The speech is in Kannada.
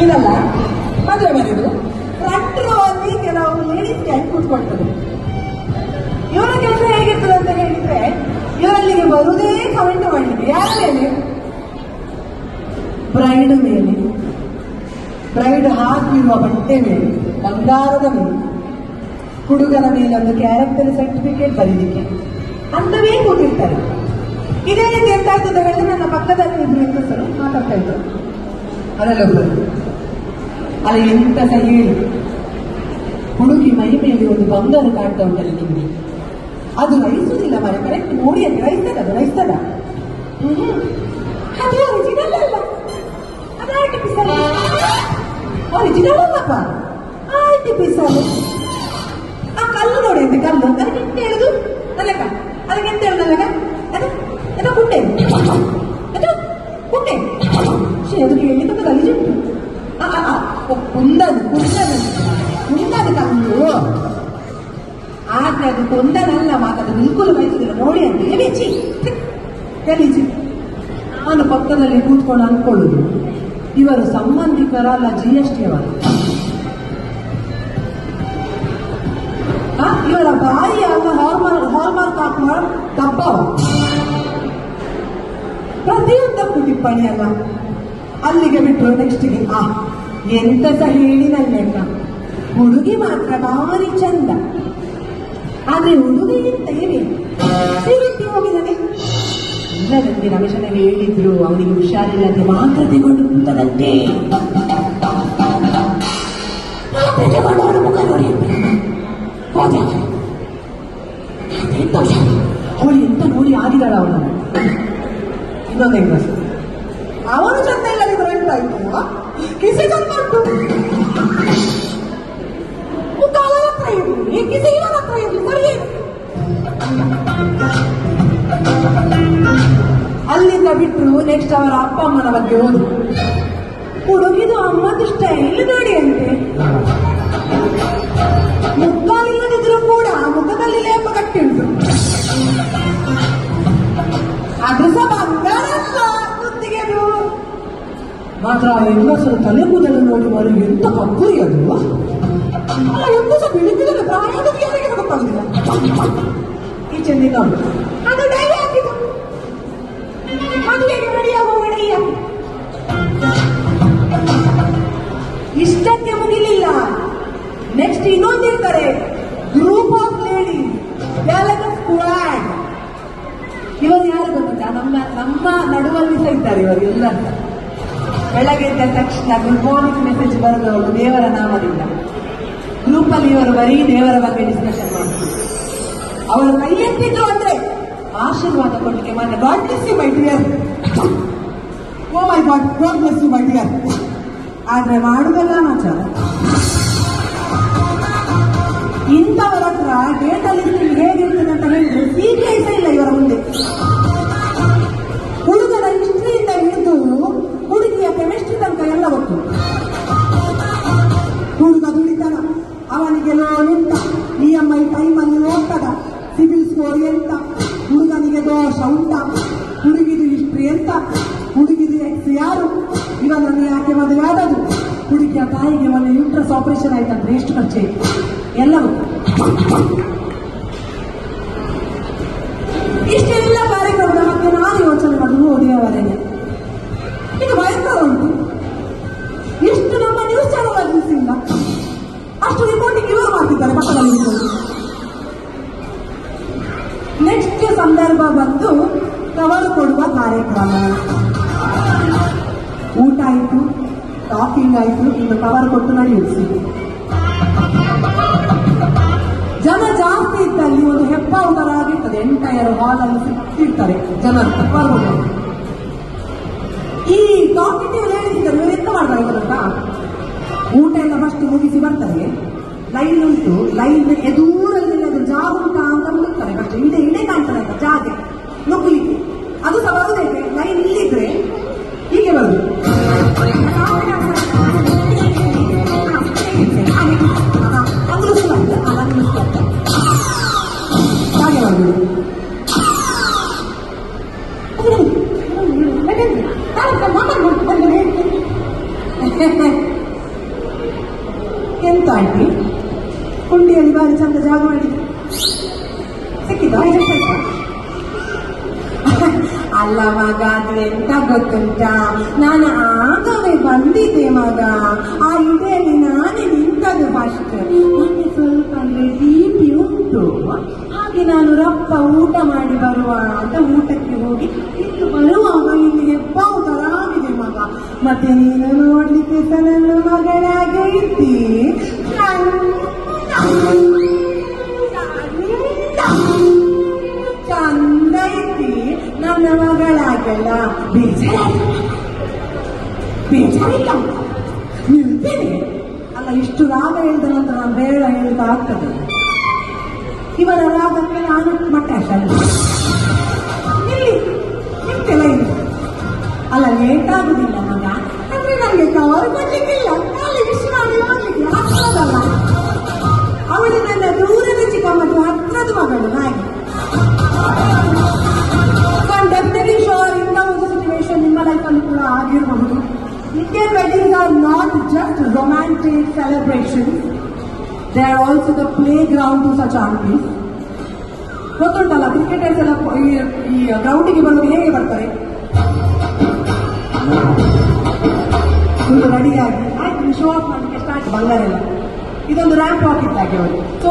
ಇದಲ್ಲ ಮದುವೆ ಮನೆದು ಫ್ರಂಟ್ ರೋ ಅಲ್ಲಿ ಕೆಲವು ಲೇಡೀಸ್ ಕ್ಯಾಂಪ್ ಕೂತ್ಕೊಳ್ತದೆ. ಇವರ ಕೆಲಸ ಹೇಗಿರ್ತದೆ ಅಂತ ಹೇಳಿದ್ರೆ ಇವರಲ್ಲಿಗೆ ಬರುವುದೇ ಕಮೆಂಟ್ ಮಾಡಲಿಕ್ಕೆ ಯಾರ ಮೇಲೆ? ಬ್ರೈಡ್ ಮೇಲೆ, ಬ್ರೈಡ್ ಹಾಕಿರುವ ಬಟ್ಟೆ ಮೇಲೆ, ಬಂಗಾರದ ಮೇಲೆ, ಹುಡುಗನ ಮೇಲೆ ಒಂದು ಕ್ಯಾರೆಕ್ಟರ್ ಸರ್ಟಿಫಿಕೇಟ್ ಬರೀಲಿಕ್ಕೆ ಅಂತವೇ ಕೂತಿರ್ತಾರೆ. ಇದೇ ರೀತಿ ಎಂತ ಆಯ್ತು ಅಂತ ಹೇಳಿದ್ರೆ ನನ್ನ ಪಕ್ಕದಲ್ಲಿ ಇದ್ರು ಹೆಂಗಸರು ಮಾತಾಡ್ತಾ ಇದ್ರು. ಅದರಲ್ಲೊಬ್ಬರು ಅಲ್ಲಿ ಎಂತ ಸಹ ಹೇಳಿ ಹುಡುಗಿ ಮೈ ಮೇಲೆ ಒಂದು ಬಂಗಾರ ಕಾಣ್ತಾ ಉಂಟಲ್ಲಿ ನಿಮಗೆ, ಅದು ರೈಸುವುದಿಲ್ಲ ಮನೆ ಕರೆಕ್ಟ್ ನೋಡಿ ಅಂತ ರೈಸ್ತದ, ಅದು ರೈಸ್ತದ, ಅದು ಒರಿಜಿನಲ್ ಅಲ್ಲ, ಅದು ಆರ್ಟಿಫಿಷಿಯಲ್. ಒರಿಜಿನಲ್ ಅಲ್ಲಪ್ಪ, ಆರ್ಟಿಫಿಷಿಯಲ್. ಆ ಕಲ್ಲು ನೋಡಿ ಅಂತ ಕಲ್ಲು ಅದಕ್ಕೆ ಎಂತ ಹೇಳುದು ನಲ್ಲಕ, ಅದಕ್ಕೆ ಎಂತ ಹೇಳುದು ನಲ್ಲಕ, ಅದು ಕುಂಟೆ, ಅದು ಕುಂಟೆ. ಅದಕ್ಕೆ ಹೇಳಿದ ಗಲೀಜುಂಟು. ಕುಂದದು ಕುಂದದು ಕುಂದದು ಕಲ್ಲು, ಆದ್ರೆ ಅದು ಕೊಂದನಲ್ಲ ಮಾತಾಡ ಬಿಲ್ಕುಲ್ ಬಯಸುದಿಲ್ಲ ನೋಡಿ ಅಂತ ಎಲಿಚಿ ಗಲೀಜು. ನಾನು ಪಕ್ಕದಲ್ಲಿ ಕೂತ್ಕೊಂಡು ಅನ್ಕೊಳ್ಳುದು ಇವರು ಸಂಬಂಧಿಕರಲ್ಲ GST ಅವರು. ಇವರ ಬಾಯಿ ಅಲ್ಲ ಹಾಲ್ಮಾರ್ಕ್ ಹಾಕುವ ಡಬ್ಬವ, ಪ್ರತಿಯೊಂದಕ್ಕೂ ಟಿಪ್ಪಣಿ ಅಲ್ಲ. ಅಲ್ಲಿಗೆ ಬಿಟ್ಟರು ನೆಕ್ಸ್ಟ್ಗೆ ಎಂತ ಸಹ ಹೇಳಿ ನನ್ನ ಹುಡುಗಿ ಮಾತ್ರ ಭಾರಿ ಚಂದ, ಆದ್ರೆ ಹುಡುಗಿಗಿಂತ ಏನೇ ಸಿರಿಟ್ಟಿ ಹೋಗಿದ್ದಾನೆ. ಇಲ್ಲ ನನಗೆ ರಮೇಶನಲ್ಲಿ ಹೇಳಿದ್ರು ಅವನಿಗೆ ಹುಷಾರಿಲ್ಲದೆ ಮಾತ್ರ ತಗೊಂಡು ಕೂತದಂತೆ. ಅವಳು ಎಂತ ನೋಡಿ ಆಗಿದಾಳ ಅವನು. ಇನ್ನೊಂದು ಹೆಂಗಸು ಅವನು ಚಂದ ಇಲ್ಲದಿದ್ರೆ ಎಂಟಾಯ್ತು, ಕಿಸಿ ಚಂದ ಉಂಟು, ಮುಖಾಲ ಹತ್ರ ಇರಲಿ, ಕಿಸಿ ಇವನ ಹತ್ರ ಇರಲಿ, ಸರಿ. ಅಲ್ಲಿಂದ ಬಿಟ್ಟರು ನೆಕ್ಸ್ಟ್ ಅವರ ಅಪ್ಪ ಅಮ್ಮನ ಬಗ್ಗೆ ಹೋದ್ರು. ಹುಡುಗಿದು ಅಮ್ಮದು ಸ್ಟೈಲ್ ನೋಡಿ ಅಂತೆ, ಮುಖ ಇಲ್ಲದಿದ್ರು ಕೂಡ ಮುಖದಲ್ಲಿ ಲೇಪ ಕಟ್ಟಿ ಉಂಟು, ಅದು ಸಹ ಬಂಗಾರಲ್ಲ ಕುತ್ತಿಗೆದು ಮಾತ್ರ. ಹೆಂಗಸರು ತಲೆ ಕೂದಲು ನೋಡಿ ಮಾರು ಎಂತ ಕಪ್ಪುರಿ ಅದು. ಅಲ್ಲ ಹೆಂಗಸ ಬೆಳಿಗ್ಗೆ ಪ್ರಾಯದ ಯಾರಿಗೆ ಗೊತ್ತಾಗುದಿಲ್ಲ. ಈ ಚೆಂದಿನ ಅದು ಡೈ ಹಾಕಿದ್ದು ಮದುವೆಗೆ ರೆಡಿಯಾಗುವ ಡೈ ಹಾಕಿ ಇಷ್ಟಕ್ಕೆ ಮುಗಿಲಿಲ್ಲ. ನೆಕ್ಸ್ಟ್ ಇನ್ನೊಂದಿರ್ತಾರೆ ಗ್ರೂಪ್ ಆಫ್ ಲೇಡಿ, ಸ್ಕ್ವಾಡ್. ಇವರು ಯಾರು ಗೊತ್ತಾ? ನಮ್ಮ ನಡುವಲ್ಲಿ ಸಹ ಇದ್ದಾರೆ ಇವರೆಲ್ಲ. ಬೆಳಗ್ಗೆ ಎದ್ದ ತಕ್ಷಣ ಗುಡ್ ಮಾರ್ನಿಂಗ್ ಮೆಸೇಜ್ ಬರೆದವರು ದೇವರ ನಾಮದಿಂದ. ಗ್ರೂಪಲ್ಲಿ ಇವರು ಬರೀ ದೇವರ ಬಗ್ಗೆ ಡಿಸ್ಕಷನ್ ಮಾಡ್ತಾರೆ. ಅವರು ಕೈ ಎತ್ತಿದ್ರು ಅಂದ್ರೆ ಆಶೀರ್ವಾದ ಕೊಡ್ಲಿಕ್ಕೆ ಮಾತ್ರ. God bless you my dear, oh my God, God bless you my dear. ಆದ್ರೆ ಮಾಡುದಲ್ಲ ಆಚಾರ. ಇಂಥವರ ಹತ್ರ ಡೇಟಲ್ಲಿ ಹೇಗಿರ್ತದೆ ಅಂತ ಹೇಳಿದ್ರೆ CBI ಸಹ ಇಲ್ಲ ಇವರ ಮುಂದೆ. ಹುಡುಗನ ಹಿಸ್ಟ್ರಿಯಿಂದ ಹಿಡಿದು ಹುಡುಗಿಯ ಕೆಮಿಸ್ಟ್ರಿ ತನಕ ಎಲ್ಲ ಗೊತ್ತು. ಹುಡುಗ ದುಡಿತಾನ, ಅವನಿಗೆ ಲೋನ್ ಎಂತ, EMI ಟೈಮಲ್ಲಿ ಹೋಗ್ತದ, ಸಿಬಿಲ್ ಸ್ಕೋರ್ ಎಂತ, ಹುಡುಗನಿಗೆ ದೋಷ ಉಂಟ, ಹುಡುಗಿದು ಹಿಸ್ಟ್ರಿ ಎಂತ, ಹುಡುಗಿದು ಎಕ್ಸ್ ಯಾರು, ಇವನನ್ನು ಯಾಕೆ ಮದುವೆ ಆದದು, ಹುಡುಗಿಯ ತಾಯಿಗೆ ಒಂದು ಯೂಟ್ರಸ್ ಆಪರೇಷನ್ ಆಯ್ತಂದ್ರೆ ಎಷ್ಟು ಖರ್ಚಾಯಿತು, ಎಲ್ಲವೂ. ಇಷ್ಟೆಲ್ಲ ಕಾರ್ಯಕ್ರಮದ ಬಗ್ಗೆ ನಾನು ಯೋಚನೆ ಮಾಡುವುದು ದೇವರೇನೆ. ಇದು ಭಯಂಕರ ಉಂಟು. ಎಷ್ಟು ನಮ್ಮ ನ್ಯೂಸ್ ಚಾನಲ್ ಇಲ್ಲ, ಅಷ್ಟು ರಿಪೋರ್ಟಿಂಗ್ ಇವರು ಮಾಡ್ತಿದ್ದಾರೆ ಪಕ್ಕದಲ್ಲಿ. ನೆಕ್ಸ್ಟ್ ಸಂದರ್ಭ ಬಂದು ಕವರ್ ಕೊಡುವ ಕಾರ್ಯಕ್ರಮ. ಊಟ ಆಯ್ತು, ಟಾಕಿಂಗ್ ಆಯ್ತು, ಇನ್ನು ಕವರ್ ಕೊಟ್ಟು ನಡೆಯುತ್ತೆ. ಜನ ಜಾಸ್ತಿ ಇದ್ದಲ್ಲಿ ಒಂದು ಹೆಬ್ಬಾವುತರ ಆಗಿರ್ತದೆ, ಎಂಟೈರ್ ಹಾಲ್ ಅಲ್ಲಿ ಸಿಕ್ಕಿರ್ತಾರೆ ಜನರು ಕವರ್. ಈ ಟಾಕಿಟಿವ್ ಲೇಡೀಸಿದ್ದಾರೆ, ಇವರು ಎಂತ ಮಾಡ್ತಾರೆ ಗೊತ್ತಾ? ಊಟ ಎಲ್ಲ ಫಸ್ಟ್ ಮುಗಿಸಿ ಬರ್ತಾರೆ, ಲೈನ್ ಉಂಟು, ಲೈನ್ ಎದೂರಲ್ಲಿ ಜಾಗ ಉಂಟಾ ಅಂತ ಹುಡುಕ್ತಾರೆ. ಫಸ್ಟ್ ಇಡೆ ಕಾಣ್ತಾರೆ ಅಂತ ಜಾಗ ನುಗ್ಗಲಿಕ್ಕೆ. ಅದು ಸಹ ಬರುವುದಕ್ಕೆ ಲೈನ್ ಇಲ್ಲಿದ್ರೆ ಹೀಗೆ ಬರುದು. ಹಾಗೆ ಬರುದು. ಎಂತ ಆಂಟಿ ಕುಂಡಿಯಲ್ಲಿ ಬಾರಿ ಚಂದ ಜಾಗ ಮಾಡಿ ಸಿಕ್ಕಿದ ಅಲ್ಲ ಮಗ, ಅದು ಎಂತ ಗೊತ್ತುಂಟ, ನಾನು ಆಗವೇ ಬಂದಿದ್ದೆ ಮಗ. ಆ ಇಡೆಯಲ್ಲಿ ನಾನೇ ನಿಂತದ್ದು ಫಸ್ಟ್. ನನಗೆ ಸ್ವಲ್ಪ ಅಂದ್ರೆ ಟಿ ಉಂಟು, ಹಾಗೆ ನಾನು ರಪ್ಪ ಊಟ ಮಾಡಿ ಬರುವ ಅಂತ ಊಟಕ್ಕೆ ಹೋಗಿ ಇಲ್ಲಿ ಬರುವಾಗ ಇಲ್ಲಿ ಹೆಬ್ಬಾವು ತರ ಆಗಿದೆ ಮಗ. ಮತ್ತೆ ನೀನು ನೋಡ್ಲಿಕ್ಕೆ ಸಹ ನನ್ನ ಮಗಳಾಗೆ ಇದ್ದಿ. ಚಂದ ಇದ್ದಿ, ನನ್ನ ಮಗಳಾಗಲ್ಲ. ಬೇಜಾರಿಲ್ಲ, ನಿಲ್ತೇನೆ. ಅಲ್ಲ, ಇಷ್ಟು ರಾಗ ಹೇಳಿದ ನಂತರ ನಾನು ಬೇಡ ಹೇಳ್ತಾ ಆಗ್ತದೆ. ಇವರ ರಾಗಕ್ಕೆ ನಾನು ಮಟ್ಟಾಶ ಇಲ್ಲಿ ನಿಂತೆಲ್ಲ ಇಲ್ಲ. ಅಲ್ಲ, ಲೇಟ್ ಆಗುದಿಲ್ಲ ಮಗ, ಅಂದ್ರೆ ನನಗೆ ಕವರ್ ಕೊಡ್ಲಿಕ್ಕಿಲ್ಲ. ಅಲ್ಲಿ ವಿಶ್ ಮಾಡಿ ಹೋಗ್ಲಿಕ್ಕೆ ಆಗ್ತದಲ್ಲ. ಅವಳು ನನ್ನ ದೂರದ ಚಿಕ್ಕ ಮತ್ತು ಹತ್ರದ ಮಗಳು. ಹಾಗೆ ಡೆಫಿನೆಟ್ಲಿ ಶೋರ್ ಇಂಥ ಒಂದು ಸಿಚುವೇಶನ್ ನಿಮ್ಮ ಲೈಫಲ್ಲಿ ಕೂಡ ಆಗಿರಬಹುದು. Indian weddings are not just romantic celebrations, they are also the playground to such aunties. ಗೊತ್ತುಂಟಲ್ಲ, ಕ್ರಿಕೆಟರ್ಸ್ ಎಲ್ಲ ಈ ಗ್ರೌಂಡಿಗೆ ಬರೋದು ಹೇಗೆ ಬರ್ತಾರೆ? ಒಂದು ರೆಡಿಯಾಗಿ ಆಯ್ತು, ಶೋ ಆಫ್ ಮಾಡಲಿಕ್ಕೆ ಸ್ಟಾರ್ಟ್. ಬಂಗಾರ ಎಲ್ಲ ಇದೊಂದು ರ್ಯಾಂಪ್ ವಾಕ್ ಇದ್ದಾಗೆ ಅವರು. ಸೊ